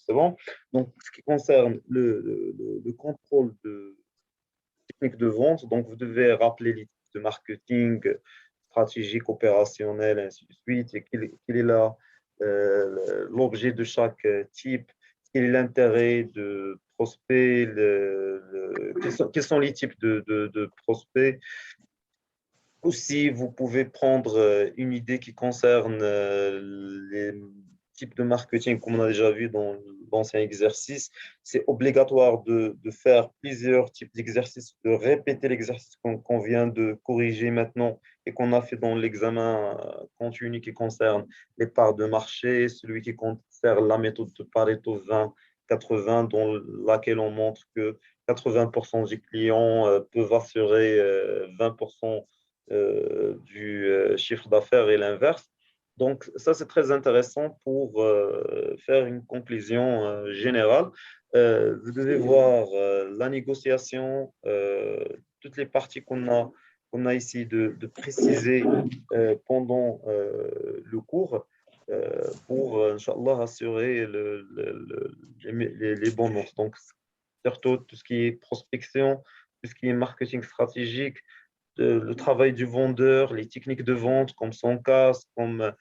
c'est bon. Donc, ce qui concerne le contrôle de technique de vente, donc vous devez rappeler les types de marketing, stratégique, opérationnel, ainsi de suite, et quel est l'objet de chaque type, quel est l'intérêt de prospect, quels sont les types de prospects. Aussi, vous pouvez prendre une idée qui concerne les types de marketing, comme on a déjà vu dans l'ancien exercice. C'est obligatoire de faire plusieurs types d'exercices, de répéter l'exercice qu'on vient de corriger maintenant et qu'on a fait dans l'examen continu qui concerne les parts de marché, celui qui concerne la méthode de Pareto 20-80, dans laquelle on montre que 80% des clients peuvent assurer 20% du chiffre d'affaires et l'inverse. Donc, ça, c'est très intéressant pour faire une conclusion générale. Vous devez voir la négociation, toutes les parties qu'on a essayé de préciser pendant le cours pour, Inch'Allah, assurer les bons notes. Donc, surtout tout ce qui est prospection, tout ce qui est marketing stratégique, le travail du vendeur, les techniques de vente comme son casse, comme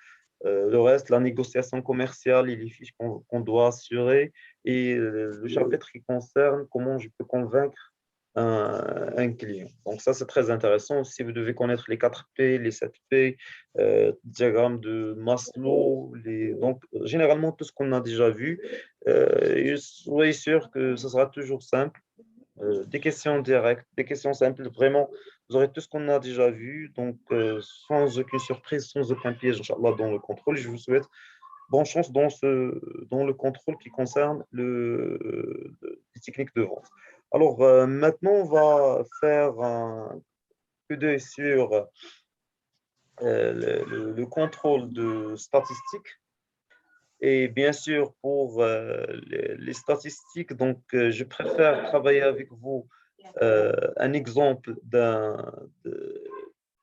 le reste, la négociation commerciale et les fiches qu'on doit assurer, et le chapitre qui concerne comment je peux convaincre un client. Donc ça, c'est très intéressant. Si vous devez connaître les 4 P, les 7 P, diagramme de Maslow, donc généralement tout ce qu'on a déjà vu, et soyez sûr que ce sera toujours simple. Des questions directes, des questions simples, vraiment, vous aurez tout ce qu'on a déjà vu, donc sans aucune surprise, sans aucun piège, Inch'Allah, dans le contrôle. Je vous souhaite bonne chance dans le contrôle qui concerne les techniques de vente. Alors, maintenant, on va faire un peu d'œil sur le contrôle de statistiques. Et bien sûr, pour les statistiques, donc, je préfère travailler avec vous un exemple d'un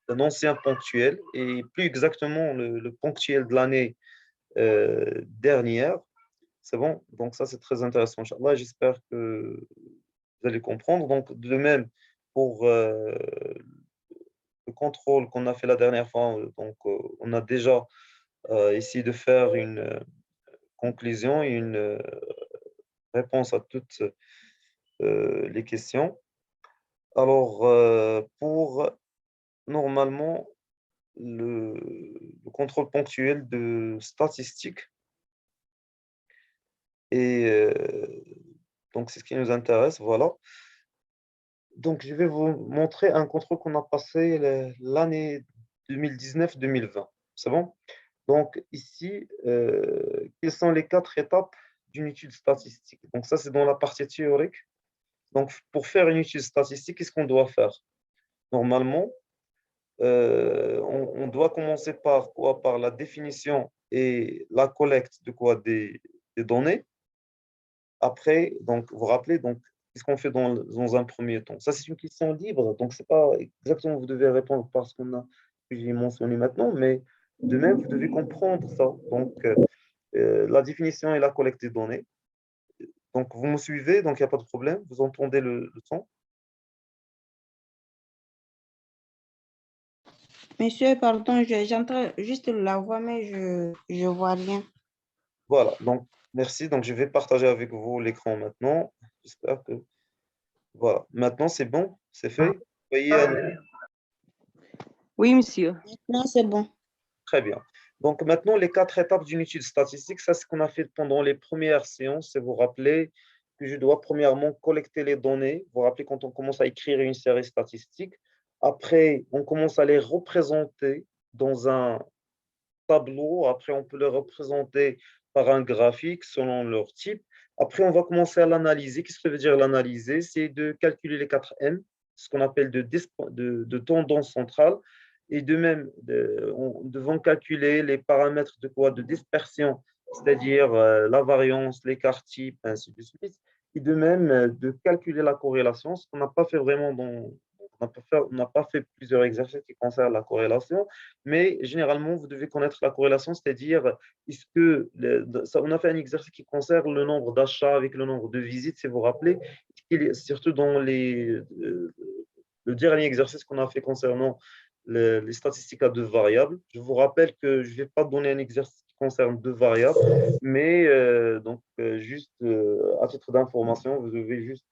ancien ponctuel, et plus exactement le ponctuel de l'année dernière. C'est bon? Donc ça, c'est très intéressant. Inch'Allah, j'espère que vous allez comprendre. Donc, de même, pour le contrôle qu'on a fait la dernière fois, donc, on a déjà essayé de faire une conclusion et une réponse à toutes les questions. Alors, pour normalement le contrôle ponctuel de statistiques, et donc c'est ce qui nous intéresse, voilà. Donc, je vais vous montrer un contrôle qu'on a passé l'année 2019-2020. C'est bon? Donc, ici, quelles sont les 4 étapes d'une étude statistique? Donc, ça, c'est dans la partie théorique. Donc, pour faire une étude statistique, qu'est-ce qu'on doit faire? Normalement, on doit commencer par quoi? Par la définition et la collecte de quoi? Des données. Après, donc, vous vous rappelez, donc, qu'est-ce qu'on fait dans un premier temps? Ça, c'est une question libre, donc c'est pas exactement vous devez répondre parce que j'ai mentionné maintenant, mais de même, vous devez comprendre ça. Donc, la définition et la collecte des données. Donc, vous me suivez, donc il n'y a pas de problème. Vous entendez le son? Monsieur, pardon, j'entends juste la voix, mais je vois rien. Voilà, donc merci. Donc, je vais partager avec vous l'écran maintenant. J'espère que. Voilà, maintenant c'est bon, c'est fait. Vous voyez, Oui, monsieur. Maintenant, c'est bon. très bien. Donc maintenant, les 4 étapes d'une étude statistique, ça c'est ce qu'on a fait pendant les premières séances. Et vous rappelez que je dois premièrement collecter les données. Vous vous rappelez quand on commence à écrire une série statistique. Après, on commence à les représenter dans un tableau. Après, on peut les représenter par un graphique selon leur type. Après, on va commencer à l'analyser. Qu'est-ce que ça veut dire l'analyser? C'est de calculer les 4 M, ce qu'on appelle de tendance centrale. Et de même, nous devons calculer les paramètres de quoi? De dispersion, c'est-à-dire la variance, l'écart type, ainsi de suite. Et de même, de calculer la corrélation, ce qu'on n'a pas fait vraiment dans on n'a pas fait plusieurs exercices qui concernent la corrélation, mais généralement, vous devez connaître la corrélation, c'est-à-dire, est-ce que on a fait un exercice qui concerne le nombre d'achats avec le nombre de visites, si vous vous rappelez, surtout dans le dernier exercice qu'on a fait concernant les statistiques à deux variables. Je vous rappelle que je ne vais pas donner un exercice qui concerne deux variables, mais juste à titre d'information, vous devez juste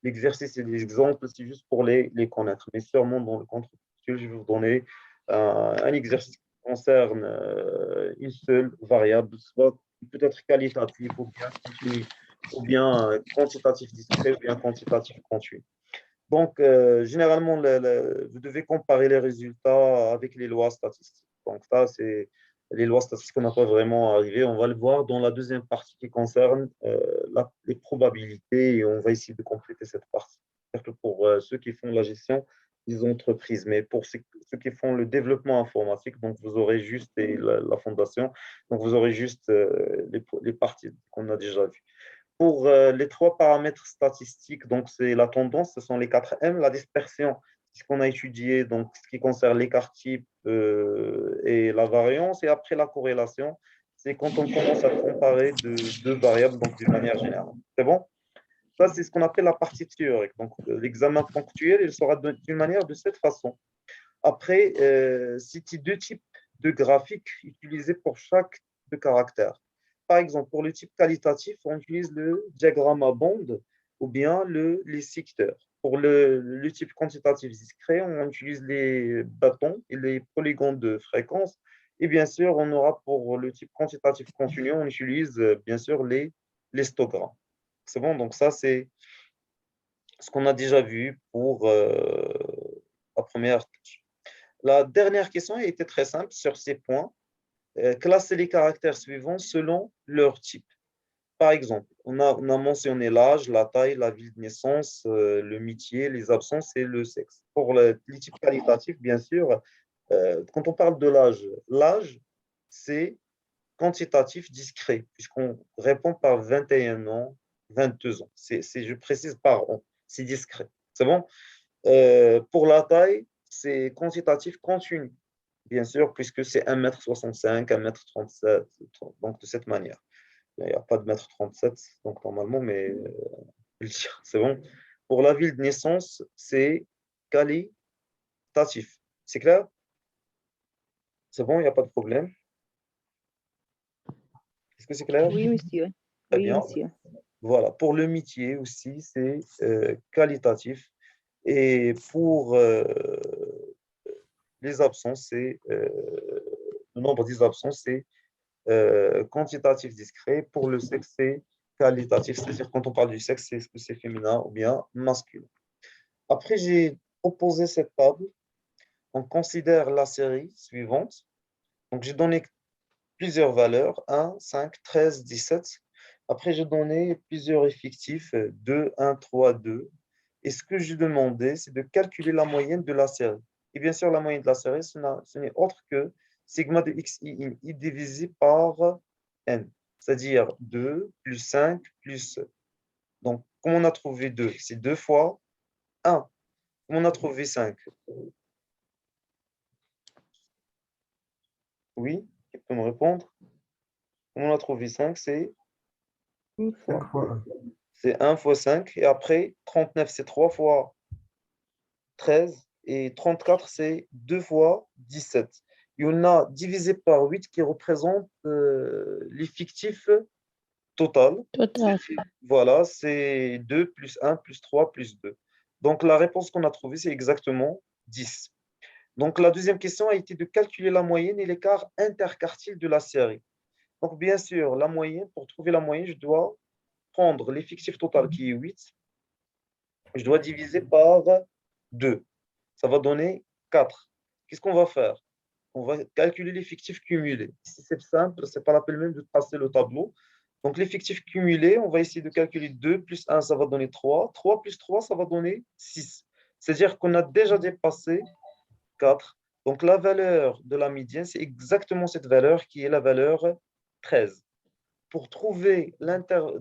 l'exercice et les exemples, c'est juste pour les connaître. Mais sûrement dans le contrôle, je vais vous donner un exercice qui concerne une seule variable, soit peut-être qualitative ou bien continue, ou bien quantitatif discret ou bien quantitatif continu. Donc, généralement, vous devez comparer les résultats avec les lois statistiques. Donc, ça, c'est les lois statistiques qu'on n'a pas vraiment arrivé. On va le voir dans la deuxième partie qui concerne les probabilités et on va essayer de compléter cette partie. C'est-à-dire que pour ceux qui font la gestion des entreprises, mais pour ceux qui font le développement informatique, donc vous aurez juste la fondation, donc vous aurez juste les parties qu'on a déjà vues. Pour les trois paramètres statistiques, donc c'est la tendance, ce sont les 4 M, la dispersion, ce qu'on a étudié, donc ce qui concerne l'écart type et la variance, et après la corrélation, c'est quand on commence à comparer deux variables, donc d'une manière générale. C'est bon? Ça, c'est ce qu'on appelle la partie théorique. Donc, l'examen ponctuel, il sera d'une manière de cette façon. Après, c'est deux types de graphiques utilisés pour chaque caractère. Par exemple, pour le type qualitatif, on utilise le diagramme à bande ou bien les secteurs. Pour le type quantitatif discret, on utilise les bâtons et les polygones de fréquence. Et bien sûr, on aura pour le type quantitatif continu, on utilise bien sûr les histogrammes. C'est bon, donc ça, c'est ce qu'on a déjà vu pour la première tâche. La dernière question a été très simple sur ces points. Classer les caractères suivants selon leur type. Par exemple, on a mentionné l'âge, la taille, la ville de naissance, le métier, les absences et le sexe. Pour les types qualitatifs, bien sûr, quand on parle de l'âge, c'est quantitatif discret, puisqu'on répond par 21 ans, 22 ans. Je précise par an, c'est discret. C'est bon? Pour la taille, c'est quantitatif continu, bien sûr, puisque c'est 1,65 m, 1,37 m, donc de cette manière. Il n'y a pas de 1,37 m, donc normalement, mais c'est bon. Pour la ville de naissance, c'est qualitatif. C'est clair? C'est bon, il n'y a pas de problème. Est-ce que c'est clair? Oui, monsieur. Très Oui, bien. monsieur. Voilà. Pour le métier aussi, c'est qualitatif. Et pour les absences, le nombre des absences, c'est quantitatif discret. Pour le sexe, c'est qualitatif, c'est-à-dire quand on parle du sexe, c'est est-ce que c'est féminin ou bien masculin. Après, j'ai proposé cette table. On considère la série suivante. Donc, j'ai donné plusieurs valeurs, 1, 5, 13, 17. Après, j'ai donné plusieurs effectifs, 2, 1, 3, 2. Et ce que j'ai demandé, c'est de calculer la moyenne de la série. Et bien sûr, la moyenne de la série, ce n'est autre que sigma de xi in i divisé par n, c'est-à-dire 2 plus 5 plus. Donc, comment on a trouvé 2? C'est 2 fois 1. Comment on a trouvé 5? Oui, qui peut me répondre? Comment on a trouvé 5? C'est Une fois. 5 fois 1. c'est 1 fois 5. Et après, 39, c'est 3 fois 13. Et 34, c'est 2 fois 17. Et on a divisé par 8 qui représente l'effectif total. Total. Voilà, c'est 2 plus 1 plus 3 plus 2. Donc, la réponse qu'on a trouvée, c'est exactement 10. Donc, la deuxième question a été de calculer la moyenne et l'écart interquartile de la série. Donc, bien sûr, la moyenne, pour trouver la moyenne, je dois prendre l'effectif total qui est 8. Je dois diviser par 2. Ça va donner 4. Qu'est-ce qu'on va faire? On va calculer l'effectif cumulé. Si c'est simple, ce n'est pas la peine même de tracer le tableau. Donc, l'effectif cumulé, on va essayer de calculer 2 plus 1, ça va donner 3. 3 plus 3, ça va donner 6. C'est-à-dire qu'on a déjà dépassé 4. Donc, la valeur de la médiane, c'est exactement cette valeur qui est la valeur 13. Pour trouver l'écart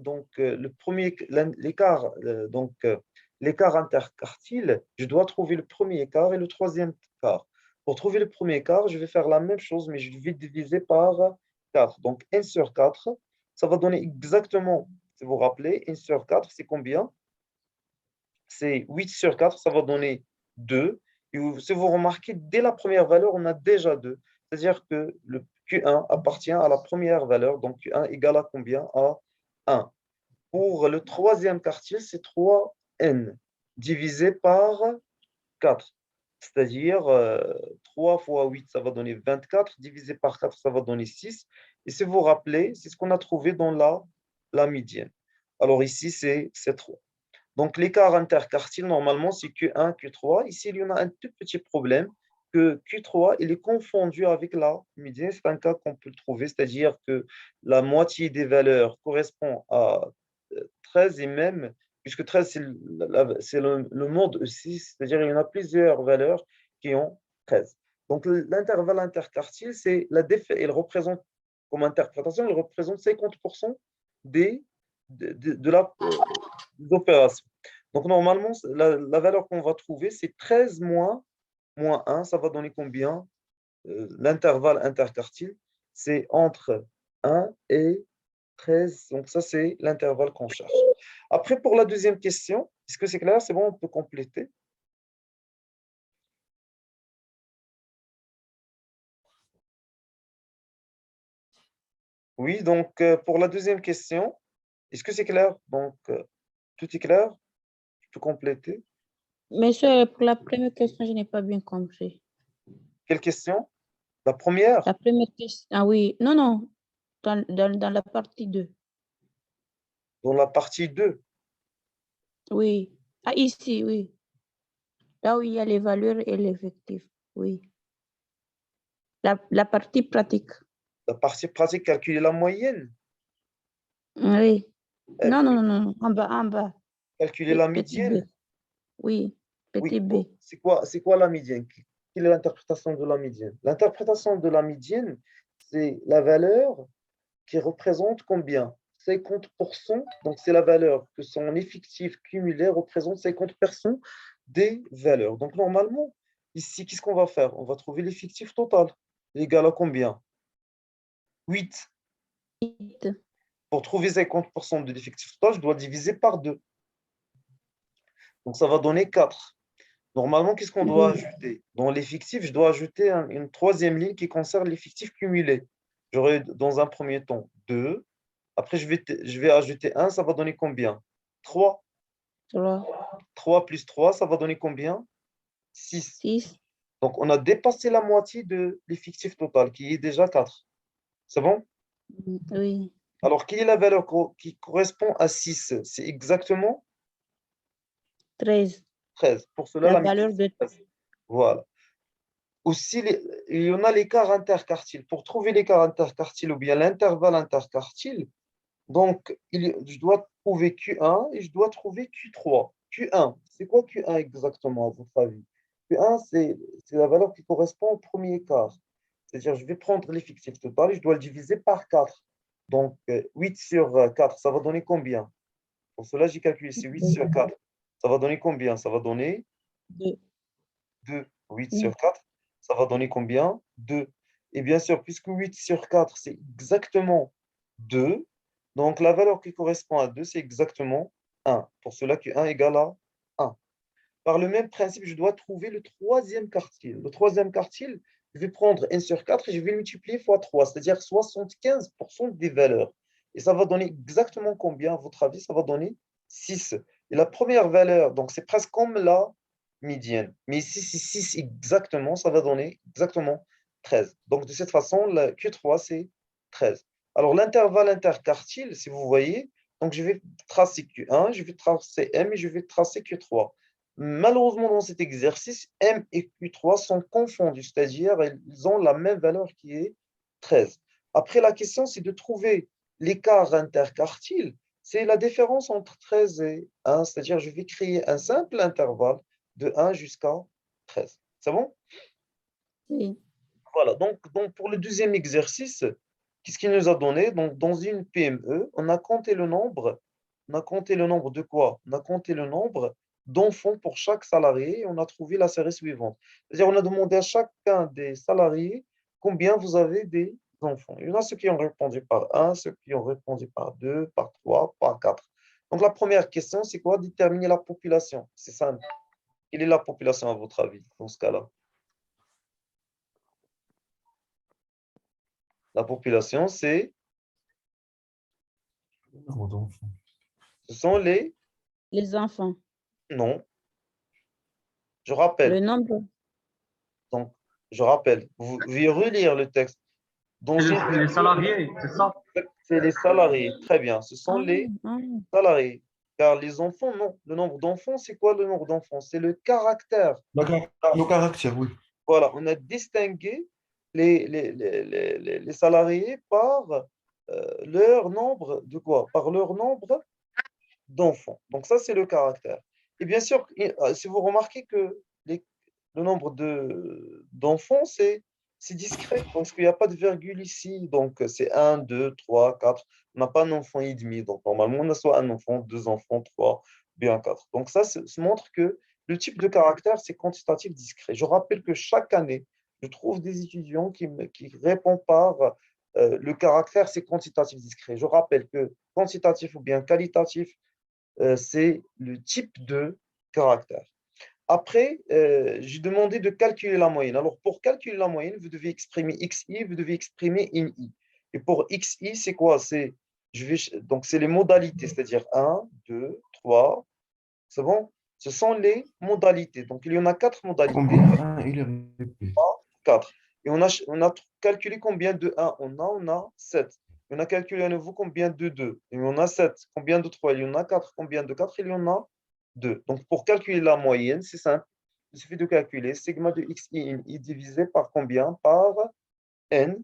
l'écart interquartile, je dois trouver le premier quart et le troisième quart. Pour trouver le premier quart, je vais faire la même chose, mais je vais diviser par 4. Donc, 1 sur 4, ça va donner exactement, si vous vous rappelez, 1 sur 4, c'est combien? C'est 8 sur 4, ça va donner 2. Et si vous remarquez, dès la première valeur, on a déjà 2. C'est-à-dire que le Q1 appartient à la première valeur, donc Q1 égale à combien? À 1. Pour le troisième quartile, c'est 3n divisé par 4. C'est-à-dire 3 fois 8, ça va donner 24, divisé par 4, ça va donner 6. Et si vous vous rappelez, c'est ce qu'on a trouvé dans la médiane. Alors ici, c'est 3. Donc l'écart interquartile, normalement, c'est Q1, Q3. Ici, il y en a un tout petit problème que Q3, il est confondu avec la médiane. C'est un cas qu'on peut trouver, c'est-à-dire que la moitié des valeurs correspond à 13 et même, puisque 13, c'est le mode aussi, c'est-à-dire il y en a plusieurs valeurs qui ont 13. Donc l'intervalle interquartile, c'est il représente, comme interprétation, il représente 50% des, de la, des opérations. Donc normalement, la valeur qu'on va trouver, c'est 13 moins 1, ça va donner combien? L'intervalle interquartile, c'est entre 1 et 13. Donc, ça, c'est l'intervalle qu'on cherche. Après, pour la deuxième question, est-ce que c'est clair? C'est bon, on peut compléter. Oui, donc, pour la deuxième question, est-ce que c'est clair? Donc, tout est clair? Je peux compléter. Monsieur, pour la première question, je n'ai pas bien compris. Quelle question? La première, La première question, ah oui, non, non, dans la partie 2. dans la partie 2. Oui. Ah, ici, oui. Là où il y a les valeurs et l'effectif. Oui. La partie pratique. La partie pratique, calculer la moyenne, Oui. Non, non, oui, non, non. En bas. calculer la Petit B. médiane. Oui. Oui, Petit bon, B. c'est quoi la médiane? Quelle est l'interprétation de la médiane? L'interprétation de la médiane, c'est la valeur qui représente combien? 50%, donc c'est la valeur que son effectif cumulé représente 50% des valeurs. Donc normalement, ici, qu'est-ce qu'on va faire? On va trouver l'effectif total. Égal à combien? 8. Pour trouver 50% de l'effectif total, je dois diviser par 2. Donc ça va donner 4. Normalement, qu'est-ce qu'on doit Oui. ajouter? Dans l'effectif, je dois ajouter une troisième ligne qui concerne l'effectif cumulé. J'aurai dans un premier temps 2. Après, je vais ajouter 1, ça va donner combien? 3. 3, 3 plus 3, ça va donner combien? 6. 6. Donc, on a dépassé la moitié de l'effectif total, qui est déjà 4. C'est bon? Oui. Alors, quelle est la valeur qui correspond à 6? C'est exactement 13. 13. Pour cela, La la médiane, valeur c'est de 13. Voilà. Aussi, il y en a l'écart interquartile. Pour trouver l'écart interquartile ou bien l'intervalle interquartile, donc je dois trouver Q1 et je dois trouver Q3. Q1, c'est quoi Q1 exactement, à votre avis? Q1, c'est la valeur qui correspond au premier quart. C'est-à-dire, je vais prendre l'effectif total et je dois le diviser par 4. Donc, 8 sur 4, ça va donner combien? Pour cela, j'ai calculé, c'est 8 sur 4. Ça va donner combien? Ça va donner 2. 2. 8 Oui. sur 4, ça va donner combien? 2. Et bien sûr, puisque 8 sur 4, c'est exactement 2, donc la valeur qui correspond à 2, c'est exactement 1. Pour cela que 1 égale à 1. Par le même principe, je dois trouver le troisième quartile. Le troisième quartile, je vais prendre 1 sur 4 et je vais le multiplier fois 3, c'est-à-dire 75% des valeurs. Et ça va donner exactement combien, à votre avis? Ça va donner 6. Et la première valeur, donc c'est presque comme la médiane. Mais ici, c'est 6 exactement, ça va donner exactement 13. Donc de cette façon, la Q3, c'est 13. Alors l'intervalle interquartile, si vous voyez, donc je vais tracer Q1, je vais tracer M et je vais tracer Q3. Malheureusement, dans cet exercice, M et Q3 sont confondus, c'est-à-dire ils ont la même valeur qui est 13. Après, la question, c'est de trouver l'écart interquartile. C'est la différence entre 13 et 1, c'est-à-dire je vais créer un simple intervalle de 1 jusqu'à 13. C'est bon? Oui. Voilà, donc pour le deuxième exercice, qu'est-ce qu'il nous a donné? Donc, dans une PME, on a compté le nombre. On a compté le nombre de quoi? On a compté le nombre d'enfants pour chaque salarié et on a trouvé la série suivante. C'est-à-dire, on a demandé à chacun des salariés combien vous avez des enfants. Il y en a ceux qui ont répondu par un, ceux qui ont répondu par 2, par 3, par 4. Donc, la première question, c'est quoi? Déterminer la population. C'est simple. Quelle est la population à votre avis dans ce cas-là? La population, ce sont les... Les enfants. Non, je Le rappelle. nombre. Donc, je rappelle. Vous pouvez relire le texte. Dans C'est une les culture, salariés, c'est ça? c'est les salariés. Très bien. Ce sont Ah, les ah. salariés. Car les enfants, non. Le nombre d'enfants, c'est quoi le nombre d'enfants? C'est le caractère. Le caractère, oui. Voilà, on a distingué les salariés par leur nombre de quoi? Par leur nombre d'enfants. Donc ça, c'est le caractère. Et bien sûr, si vous remarquez que le nombre d'enfants, c'est discret, parce qu'il n'y a pas de virgule ici. Donc c'est un, 2, 3, 4. On n'a pas un enfant et demi. Donc normalement, on a soit un enfant, deux enfants, trois, bien quatre. Donc ça montre que le type de caractère, c'est quantitatif discret. Je rappelle que chaque année, je trouve des étudiants qui répondent par le caractère, c'est quantitatif discret. Je rappelle que quantitatif ou bien qualitatif, c'est le type de caractère. Après, j'ai demandé de calculer la moyenne. Alors, pour calculer la moyenne, vous devez exprimer xi, vous devez exprimer ini. Et pour xi, c'est quoi? Donc, c'est les modalités, c'est-à-dire 1, 2, 3. C'est bon? Ce sont les modalités. Donc, il y en a quatre modalités. Combien il est répété? 4. Et on a calculé combien de 1 on a 7. On a calculé à nouveau combien de 2. Et on a 7. Combien de 3? Il y en a 4. Combien de 4? Il y en a 2. Donc, pour calculer la moyenne, c'est simple. Il suffit de calculer sigma de xi in i divisé par combien? Par n.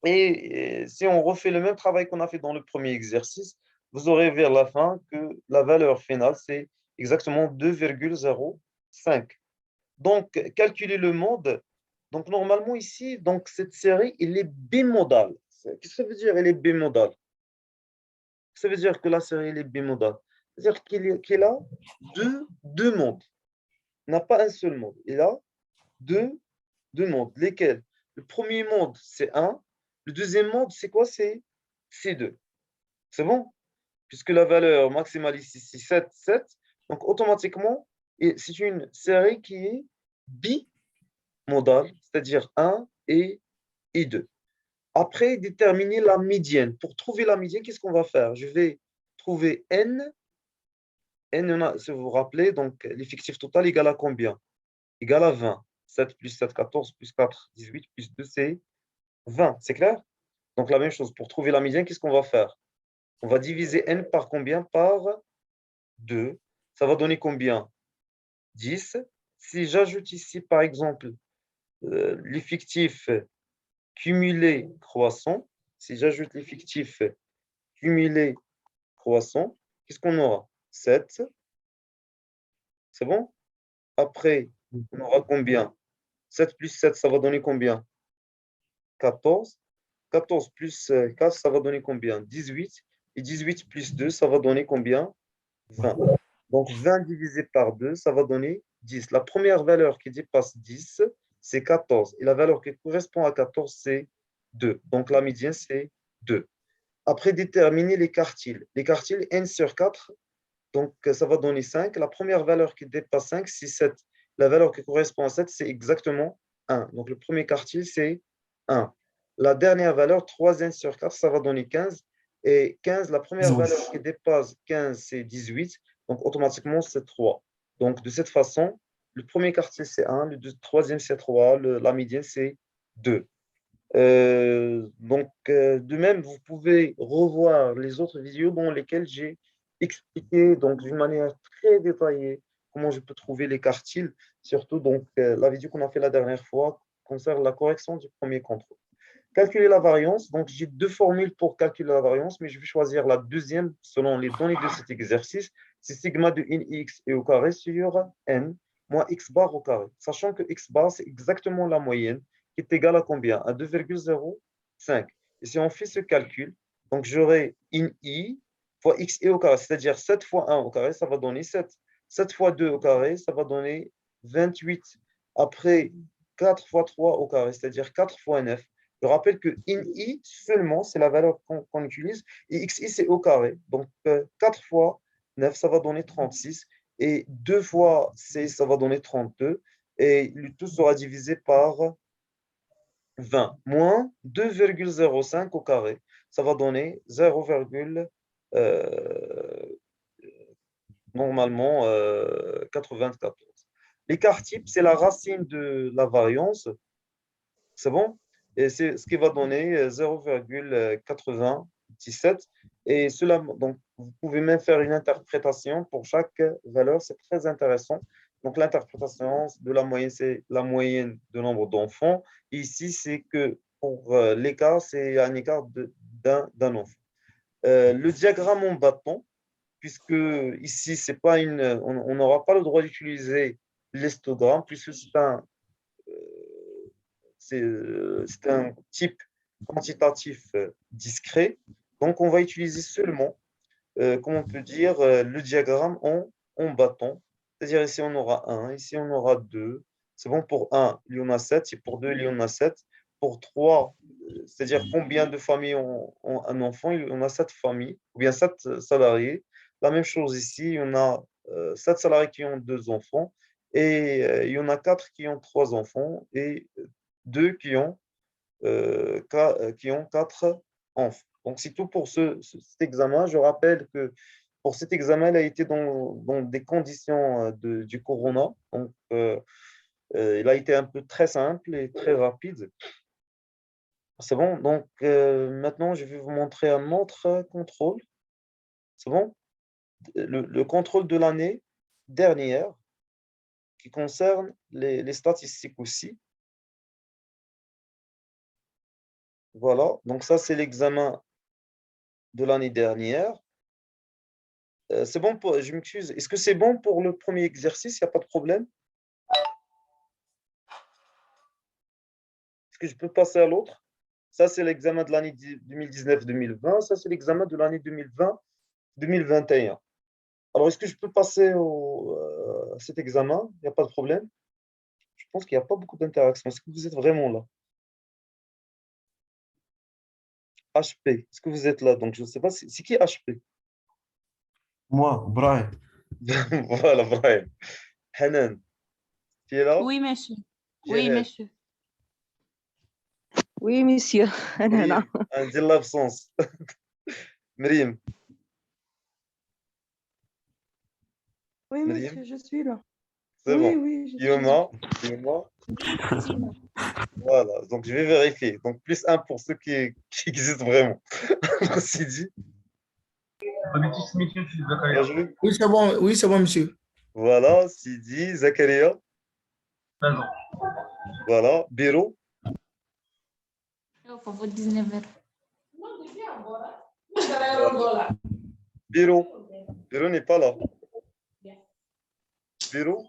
Et si on refait le même travail qu'on a fait dans le premier exercice, vous aurez vers la fin que la valeur finale, c'est exactement 2,05. Donc, calculer le mode. Donc, normalement, ici, donc, cette série, elle est bimodale. Qu'est-ce que ça veut dire, elle est bimodale? Ça veut dire que la série, elle est bimodale. C'est-à-dire qu'il a deux modes. Il n'a pas un seul mode. Il a deux modes. Lesquels? Le premier mode, c'est 1. Le deuxième mode, c'est quoi? C'est 2. C'est bon? Puisque la valeur maximale ici, c'est 7, 7. Donc, automatiquement, c'est une série qui est bimodale, c'est-à-dire 1 et 2. Après, déterminer la médiane. Pour trouver la médiane, qu'est-ce qu'on va faire? Je vais trouver n. N, si vous vous rappelez, donc l'effectif total égale à combien? Égale à 20. 7 plus 7, 14, plus 4, 18, plus 2, c'est 20. C'est clair? Donc, la même chose. Pour trouver la médiane, qu'est-ce qu'on va faire? On va diviser n par combien? Par 2. Ça va donner combien? 10. Si j'ajoute ici, par exemple, l'effectif cumulé croissant, si j'ajoute l'effectif cumulé croissant, qu'est-ce qu'on aura? 7. C'est bon? Après, on aura combien? 7 plus 7, ça va donner combien? 14. 14 plus 4, ça va donner combien? 18. Et 18 plus 2, ça va donner combien? 20. Donc, 20 divisé par 2, ça va donner 10. La première valeur qui dépasse 10, c'est 14. Et la valeur qui correspond à 14, c'est 2. Donc, la médiane, c'est 2. Après, déterminer les quartiles. Les quartiles, n sur 4, donc ça va donner 5. La première valeur qui dépasse 5, c'est 7. La valeur qui correspond à 7, c'est exactement 1. Donc, le premier quartile, c'est 1. La dernière valeur, 3n sur 4, ça va donner 15. Et 15, la première valeur qui dépasse 15, c'est 18. Donc, automatiquement, c'est 3. Donc, de cette façon, le premier quartile, c'est 1. Le troisième, c'est 3. La médiane, c'est 2. De même, vous pouvez revoir les autres vidéos dans lesquelles j'ai expliqué donc d'une manière très détaillée comment je peux trouver les quartiles, surtout donc la vidéo qu'on a fait la dernière fois concerne la correction du premier contrôle. Calculer la variance, donc j'ai deux formules pour calculer la variance, mais je vais choisir la deuxième selon les données de cet exercice. C'est sigma de in x et au carré sur n moins x bar au carré, sachant que x bar, c'est exactement la moyenne qui est égale à combien? À 2,05. Et si on fait ce calcul, donc j'aurai in i fois x et au carré, c'est-à-dire 7 fois 1 au carré, ça va donner 7. 7 fois 2 au carré, ça va donner 28. Après, 4 fois 3 au carré, c'est-à-dire 4 fois 9. Je rappelle que in seulement, c'est la valeur qu'on utilise, et xi, c'est au carré. Donc, 4 fois 9, ça va donner 36. Et 2 fois c, ça va donner 32. Et le tout sera divisé par 20 moins 2,05 au carré. Ça va donner 0, normalement 94. L'écart type, c'est la racine de la variance. C'est bon? Et c'est ce qui va donner 0,97. Et cela, donc, vous pouvez même faire une interprétation pour chaque valeur. C'est très intéressant. Donc, l'interprétation de la moyenne, c'est la moyenne de nombre d'enfants. Ici, c'est que pour l'écart, c'est un écart d'un enfant. Le diagramme en bâton, puisque ici, c'est pas on n'aura pas le droit d'utiliser l'histogramme, puisque c'est un type quantitatif discret. Donc, on va utiliser seulement, comme on peut dire, le diagramme en bâton. C'est-à-dire ici, on aura 1, ici, on aura 2. C'est bon, pour 1, il y en a 7, et pour 2, il y en a 7. Pour 3, c'est-à-dire combien de familles ont un enfant, il y en a 7 familles, ou bien 7 salariés. La même chose ici, il y en a 7 salariés qui ont 2 enfants, et il y en a 4 qui ont 3 enfants, et 2 qui ont 4 enfants. Donc, c'est tout pour cet examen. Je rappelle que pour cet examen, il a été dans des conditions du corona. Donc, il a été un peu très simple et très rapide. C'est bon. Donc, maintenant, je vais vous montrer un autre contrôle. C'est bon. Le contrôle de l'année dernière qui concerne les statistiques aussi. Voilà. Donc, ça, c'est l'examen de l'année dernière. C'est bon pour, je m'excuse. Est-ce que c'est bon pour le premier exercice? Il n'y a pas de problème? Est-ce que je peux passer à l'autre? Ça, c'est l'examen de l'année 2019-2020. Ça, c'est l'examen de l'année 2020-2021. Alors, est-ce que je peux passer à cet examen? Il n'y a pas de problème? Je pense qu'il n'y a pas beaucoup d'interaction. Est-ce que vous êtes vraiment là? HP, est-ce que vous êtes là? Donc, je ne sais pas, c'est qui HP? Moi, Brian. Voilà, Brian. Hanan, tu es là? Oui, monsieur. Oui, Jihad, monsieur. Oui, monsieur. أنا هنا. Mrim, un dit l'absence. Mrim, Oui, Mrim, monsieur, je suis là. c'est Oui, bon. oui, je suis là. Yoma, Yoma, voilà. Donc, je vais vérifier. Donc, plus un pour ceux qui existent vraiment. Alors, Sidi, Rajou, Oui, c'est bon, monsieur. voilà. Sidi, Zakaria, voilà. Biro, Eu vou 19 voilà. Biro, Biro n'est pas là. Biro,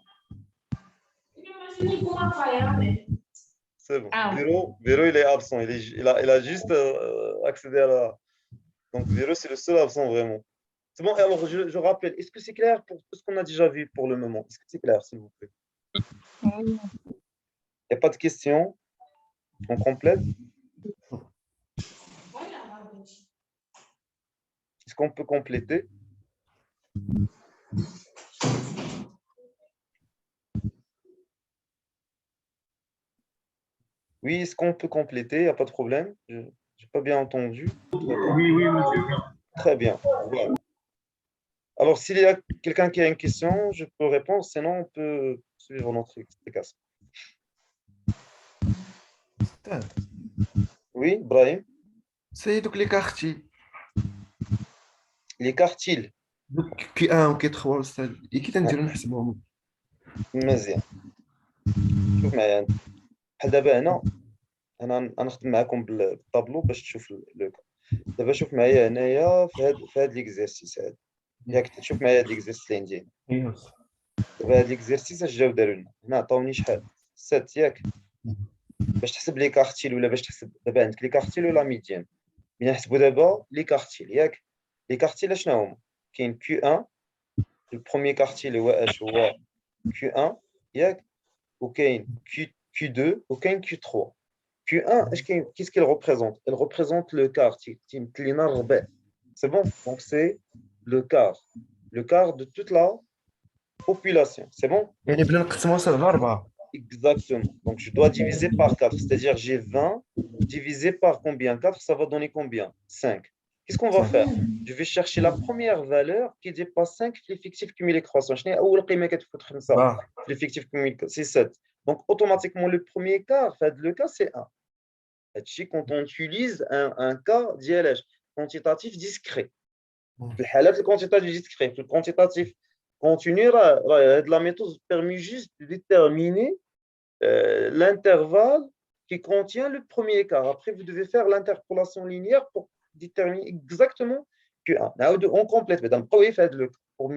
c'est bon. Ah. Biro, il est absent. Il a juste accédé à la. Donc, Biro, c'est le seul absent vraiment. C'est bon. Et alors, je rappelle, est-ce que c'est clair pour tout ce qu'on a déjà vu pour le moment? Est-ce que c'est clair, s'il vous plaît? Il n'y a pas de questions? On complète? Est-ce qu'on peut compléter? Oui, est-ce qu'on peut compléter? Il n'y a pas de problème. Je n'ai pas bien entendu. Oui, oui, monsieur. Très bien. Voilà. Alors, s'il y a quelqu'un qui a une question, je peux répondre. Sinon, on peut suivre notre explication. Oui, Brahim. سيدك لي كارتي Les quartiles. كي 1 وكي 3 استاذ كي تنديرو نحسبوهم مزيان. شوف معايا انت. بحال دابا هنا انا نخدم معكم بالطابلو باش تشوف لو. دابا شوف معايا هنايا في هاد ليكزيرسيس هذا. ياك تشوف معايا هاد ليكزيرسيس اللي عندي هنا. دابا هاد ليكزيرسيس اش جاو داروا لنا؟ هنا عطاوني شحال؟ 7 ياك. باش تحسب لي كارتيل ولا باش تحسب دابا عندك لي كارتيل ولا ميديان. بغينا نحسبوا دابا لي كارتيل ياك. لي كارتيل شنو هما؟ كاين Q1 le premier quartier اللي هو اش هو Q1 ياك وكاين Q2 وكاين Q3. Q1 qu'est-ce qu'il représente? Elle représente le quart. تيمثل الربع. C'est bon? Donc c'est le quart de toute la population. C'est bon? يعني بلا نقسموا صافي على 4. Exactement. Donc je dois diviser par 4. C'est-à-dire j'ai 20 divisé par combien? 4, ça va donner combien? 5. Qu'est-ce qu'on va faire? Je vais chercher la première valeur qui dépasse 5 l'effectif cumulé croissant. Je n'ai أول قيمة كتفوت 5 l'effectif cumulé, c'est 7. Donc automatiquement le premier quart, le cas c'est 1. Quand on utilise un cas d'ILH quantitatif discret. في الحالات الكونتيتاتيف discret, le quantitatif continu, la méthode permet juste de déterminer l'intervalle qui contient le premier quart. Après, vous devez faire l'interpolation linéaire pour déterminer exactement Q1. On complète, mesdames, pour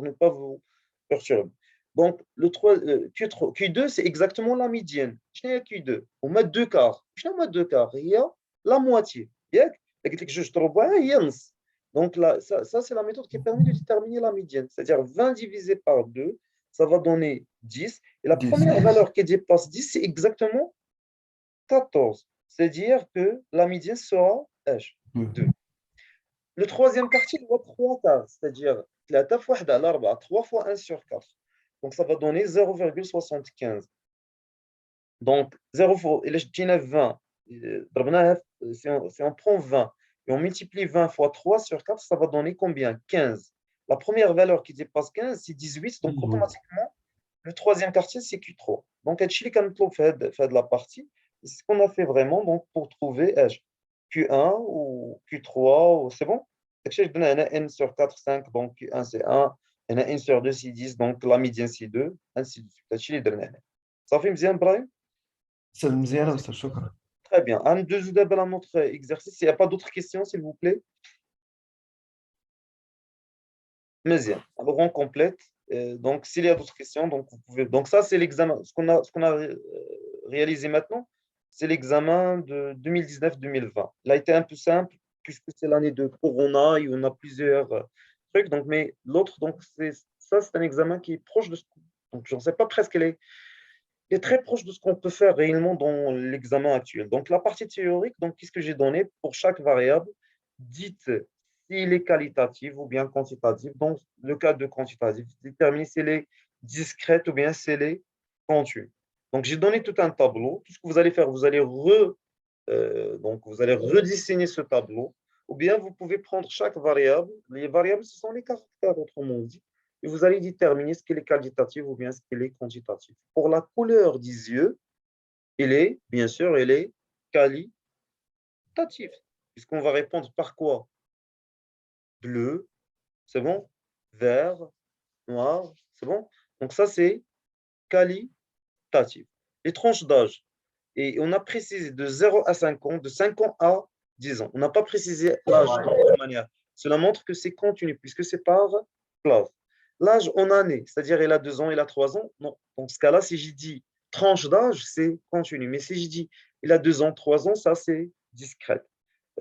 ne pas vous perturber. Donc, Q2, c'est exactement la médiane. Je n'ai Q2. On met deux quarts. Je n'ai deux quarts. Il y a la moitié. Donc, là, ça c'est la méthode qui permet de déterminer la médiane. C'est-à-dire 20 divisé par 2, ça va donner 10. Et la 10. première valeur qui dépasse 10, c'est exactement 14. C'est-à-dire que la médiane sera H, 2. Le troisième quartier, il va 3 quarts. C'est-à-dire 3 fois 3 fois 1 sur 4. Donc, ça va donner 0,75. Donc, 0 fois, il est 20. Si on prend 20 et on multiplie 20 fois 3 sur 4, ça va donner combien? 15. La première valeur qui dépasse 15, c'est 18. Donc, automatiquement, le troisième quartier, c'est Q3. Donc, fait de la partie. C'est ce qu'on a fait vraiment donc, pour trouver Q1 ou Q3. C'est bon? Je donne un N sur 4, 5. Donc, Q1, c'est 1. Un N sur 2, c'est 10. Donc, la médiane, c'est 2. Ainsi de suite. Ça fait bien, Brian? C'est مزيانة أستاذ شكرا. Très bien. Un deuxième à notre exercice. Il n'y a pas d'autres questions, s'il vous plaît? Mais bien. Alors, on complète. Donc, s'il y a d'autres questions, donc vous pouvez. Donc, ça, c'est l'examen. Ce qu'on a réalisé maintenant, c'est l'examen de 2019-2020. Il a été un peu simple, puisque c'est l'année de Corona et on a plusieurs trucs. Donc, mais l'autre, donc, c'est un examen qui est proche de ce. Donc, je ne sais pas presque est très proche de ce qu'on peut faire réellement dans l'examen actuel. Donc, la partie théorique, donc, qu'est-ce que j'ai donné pour chaque variable? Dites s'il est qualitatif ou bien quantitatif. Dans le cas de quantitatif, déterminez si elle est discrète ou bien si elle est continue. Donc, j'ai donné tout un tableau. Tout ce que vous allez faire, vous allez redessiner ce tableau. Ou bien, vous pouvez prendre chaque variable. Les variables, ce sont les caractères, autrement dit. Et vous allez déterminer ce qu'elle est qualitative ou bien ce qu'elle est quantitative. Pour la couleur des yeux, bien sûr, elle est qualitative. Puisqu'on va répondre par quoi? Bleu, c'est bon? Vert, noir, c'est bon? Donc ça, c'est qualitatif. Les tranches d'âge. Et on a précisé de 0 à 5 ans, de 5 ans à 10 ans. On n'a pas précisé l'âge de toute manière. Cela montre que c'est continu, puisque c'est par classe. L'âge en année, c'est-à-dire il a 2 ans, il a 3 ans, non. Dans ce cas-là, si j'ai dit tranche d'âge, c'est continu. Mais si je dis il a 2 ans, 3 ans, ça c'est discret.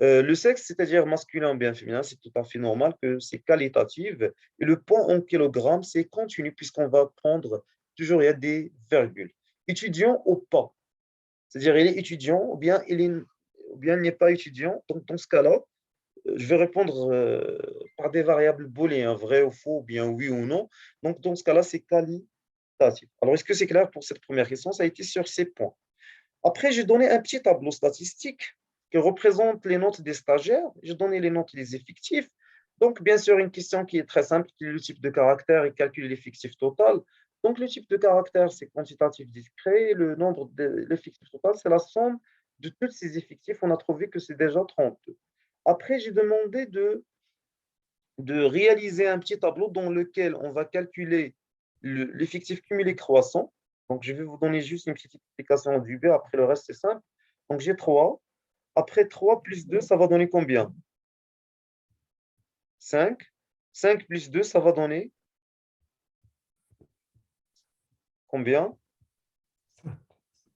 Le sexe, c'est-à-dire masculin ou bien féminin, c'est tout à fait normal que c'est qualitatif. Et le poids en kilogrammes, c'est continu, puisqu'on va prendre toujours, il y a des virgules. Étudiant ou pas, c'est-à-dire il est étudiant ou bien il n'est pas étudiant. Donc dans ce cas-là, je vais répondre par des variables booléennes, vrai ou faux, ou bien oui ou non. Donc, dans ce cas-là, c'est qualitatif. Alors, est-ce que c'est clair pour cette première question? Ça a été sur ces points. Après, j'ai donné un petit tableau statistique qui représente les notes des stagiaires. J'ai donné les notes des effectifs. Donc, bien sûr, une question qui est très simple, qui est le type de caractère et calculer l'effectif total. Donc, le type de caractère, c'est quantitatif discret. Le nombre de l'effectif total, c'est la somme de tous ces effectifs. On a trouvé que c'est déjà 32. Après, j'ai demandé de réaliser un petit tableau dans lequel on va calculer l'effectif cumulé croissant. Donc, je vais vous donner juste une petite explication du B. Après, le reste, c'est simple. Donc, j'ai 3. Après 3 plus 2, ça va donner combien? 5. 5 plus 2, ça va donner combien?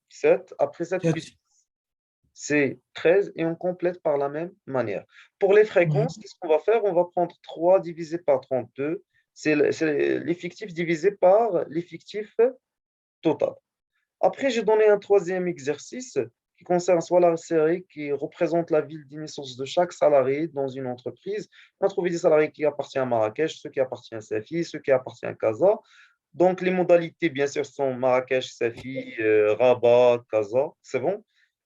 7. Après 7 plus c'est 13 et on complète par la même manière. Pour les fréquences, qu'est-ce qu'on va faire? On va prendre 3 divisé par 32. c'est l'effectif divisé par l'effectif total. Après, j'ai donné un troisième exercice qui concerne soit la série qui représente la ville de naissance de chaque salarié dans une entreprise. On a trouvé des salariés qui appartiennent à Marrakech, ceux qui appartiennent à Safi, ceux qui appartiennent à Casa. Donc, les modalités, bien sûr, sont Marrakech, Safi, Rabat, Casa. C'est bon?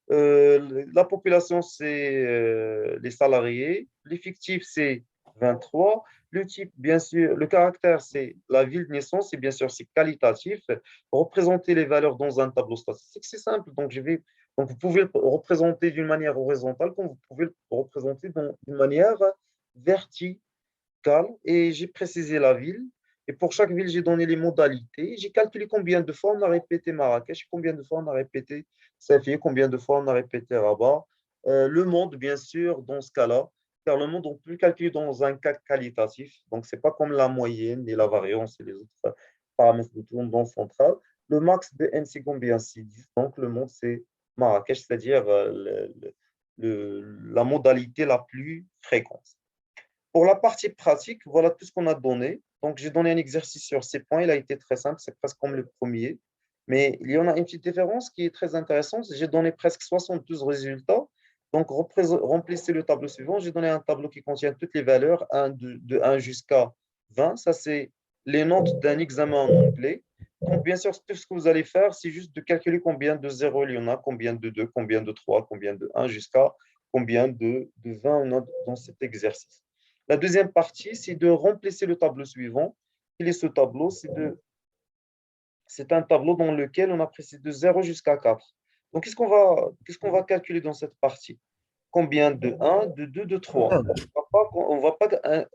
La population, c'est les salariés. L'effectif, c'est 23. Le type, bien sûr, le caractère, c'est la ville de naissance et bien sûr, c'est qualitatif. Représenter les valeurs dans un tableau statistique, c'est simple. Donc, vous pouvez le représenter d'une manière horizontale, comme vous pouvez le représenter d'une manière verticale. Et j'ai précisé la ville. Et pour chaque ville, j'ai donné les modalités. J'ai calculé combien de fois on a répété Marrakech, combien de fois on a répété Safi, combien de fois on a répété Rabat. Le monde, bien sûr, dans ce cas-là, car le monde, on peut le calculer dans un cas qualitatif. Donc, ce n'est pas comme la moyenne et la variance et les autres paramètres de tendance centrale. Le max de n, c'est combien? C'est 10. Donc, le monde, c'est Marrakech, c'est-à-dire la modalité la plus fréquente. Pour la partie pratique, voilà tout ce qu'on a donné. Donc, j'ai donné un exercice sur ces points. Il a été très simple, c'est presque comme le premier. Mais il y en a une petite différence qui est très intéressante. J'ai donné presque 72 résultats. Donc, remplissez le tableau suivant. J'ai donné un tableau qui contient toutes les valeurs, de 1 jusqu'à 20. Ça, c'est les notes d'un examen en anglais. Donc, bien sûr, tout ce que vous allez faire, c'est juste de calculer combien de 0 il y en a, combien de 2, combien de 3, combien de 1, jusqu'à combien de 20 on a dans cet exercice. La deuxième partie, c'est de remplir le tableau suivant. Quel est ce tableau? C'est un tableau dans lequel on apprécie de 0 jusqu'à 4. Donc, qu'est-ce qu'on va calculer dans cette partie? Combien de 1, de 2, de 3? On va pas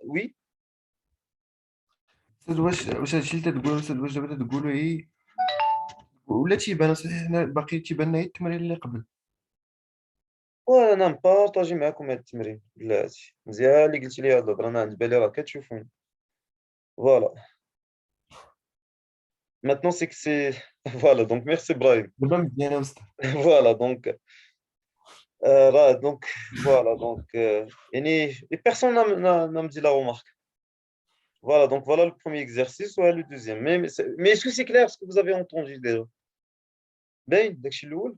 oui, أستاذ واش هادشي اللي تتقول أستاذ واش دابا تتقولوا هي ولا تيبان صحيح حنا باقي تيبان لنا غير التمرين اللي قبل. وانا مبارطاجي معكم هذا التمرين بلاتي مزيان اللي قلتي لي هذا الهضره انا عند بالي راه كتشوفوني فوالا maintenant c'est que c'est voilà donc merci Brahim. دابا مزيانه أستاذ. Voilà donc donc voilà donc et personne n'a me dit la remarque. Voilà, donc voilà le premier exercice, ouais, le deuxième. Mais est-ce que c'est clair ce que vous avez entendu déjà? Ben, داكشي الأول.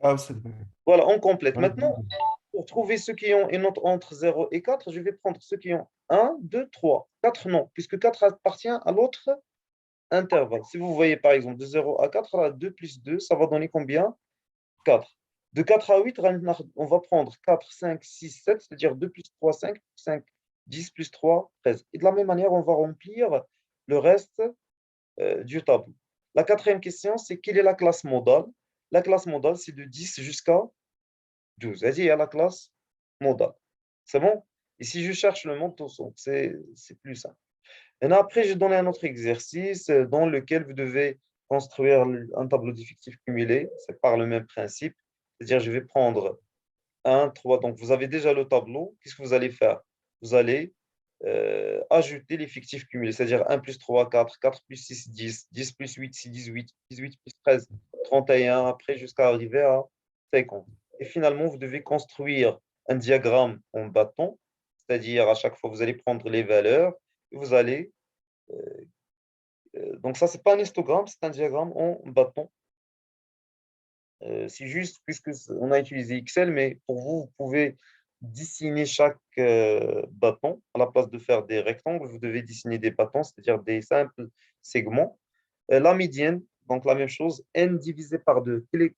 أستاذ Voilà, on complète. أنا Maintenant, pour trouver ceux qui ont une note entre 0 et 4, je vais prendre ceux qui ont 1, 2, 3. 4 non, puisque 4 appartient à l'autre intervalle. Si vous voyez par exemple de 0 à 4, là, 2 plus 2, ça va donner combien? 4. De 4 à 8, on va prendre 4, 5, 6, 7, c'est-à-dire 2 plus 3, 5, 5, 10 plus 3, 13. Et de la même manière, on va remplir le reste du tableau. La quatrième question, c'est quelle est la classe modale? La classe modale, c'est de 10 jusqu'à 12. Vas-y, il y a la classe modale. C'est bon? Et si je cherche le monde, c'est plus simple. Et après, j'ai donné un autre exercice dans lequel vous devez construire un tableau d'effectifs cumulé. C'est par le même principe. C'est-à-dire, je vais prendre 1, 3. Donc, vous avez déjà le tableau. Qu'est-ce que vous allez faire? Vous allez ajouter l'effectif cumulé. C'est-à-dire 1 plus 3, 4, 4 plus 6, 10, 10 plus 8, c'est 18, 18 plus 13, 31, après jusqu'à arriver à 50. Et finalement, vous devez construire un diagramme en bâton. C'est-à-dire, à chaque fois, vous allez prendre les valeurs et vous allez donc ça, c'est pas un histogramme, c'est un diagramme en bâton. C'est juste puisque on a utilisé Excel, mais pour vous, vous pouvez dessiner chaque bâton. À la place de faire des rectangles, vous devez dessiner des bâtons, c'est-à-dire des simples segments. La médiane, donc la même chose, n divisé par 2. Quel est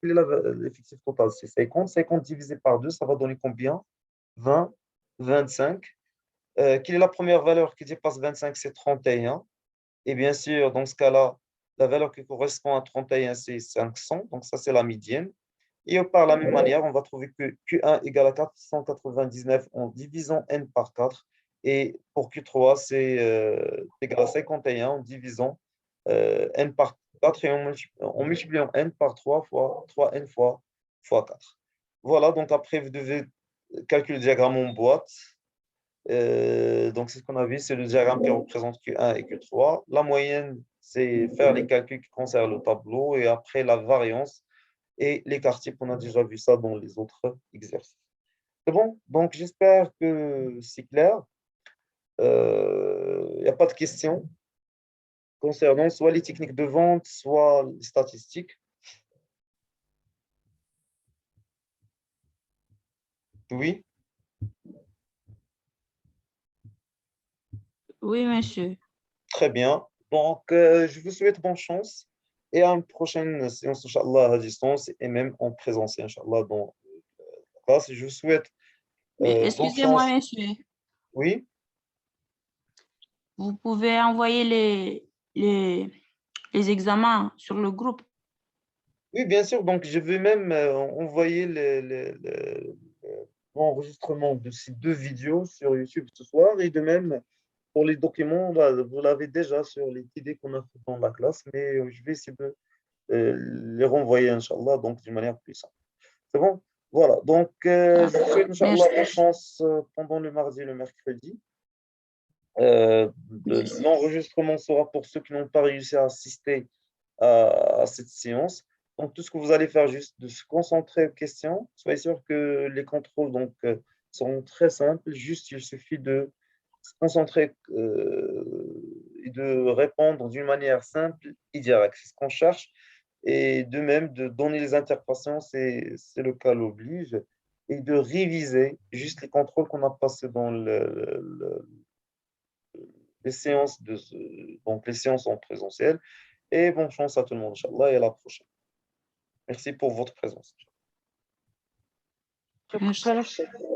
l'effectif total? C'est 50. 50 divisé par 2, ça va donner combien? 20, 25. Quelle est la première valeur qui dépasse 25? C'est 31. Et bien sûr, dans ce cas-là, la valeur qui correspond à 31, c'est 500. Donc, ça, c'est la médiane. Et par la même manière, on va trouver que Q1 égale à 499 en divisant n par 4. Et pour Q3, c'est égal à 51 en divisant n par 4 et en multipliant n par 3 fois 3n fois 4. Voilà, donc après, vous devez calculer le diagramme en boîte. Donc, c'est ce qu'on a vu, c'est le diagramme qui représente Q1 et Q3. La moyenne, c'est faire les calculs qui concernent le tableau et après la variance et l'écart type. On a déjà vu ça dans les autres exercices. C'est bon? Donc, j'espère que c'est clair. Il n'y a pas de questions concernant soit les techniques de vente, soit les statistiques. Oui, Oui, monsieur. très bien. Donc, je vous souhaite bonne chance et à une prochaine séance, Inch'Allah, à distance et même en présentiel, Inch'Allah, dans la classe. Je vous souhaite Mais bonne excusez-moi, chance. monsieur. Oui, Vous pouvez envoyer les examens sur le groupe. oui, bien sûr. Donc, je vais même envoyer l'enregistrement de ces deux vidéos sur YouTube ce soir et de même pour les documents, bah, vous l'avez déjà sur les idées qu'on a fait dans la classe, mais je vais essayer de les renvoyer, Inch'Allah, donc d'une manière plus simple. C'est bon? Voilà. Donc, je vous souhaite, Inch'Allah, Merci. bonne chance pendant le mardi et le mercredi. L'enregistrement sera pour ceux qui n'ont pas réussi à assister à cette séance. Donc, tout ce que vous allez faire, juste de se concentrer aux questions. Soyez sûr que les contrôles donc, seront très simples. Juste, il suffit de se concentrer et de répondre d'une manière simple et directe. C'est ce qu'on cherche. Et de même, de donner les interprétations, c'est le cas l'oblige. Et de réviser juste les contrôles qu'on a passés dans les séances donc les séances en présentiel. Et bonne chance à tout le monde, Inch'Allah, et à la prochaine. Merci pour votre présence. شكرا.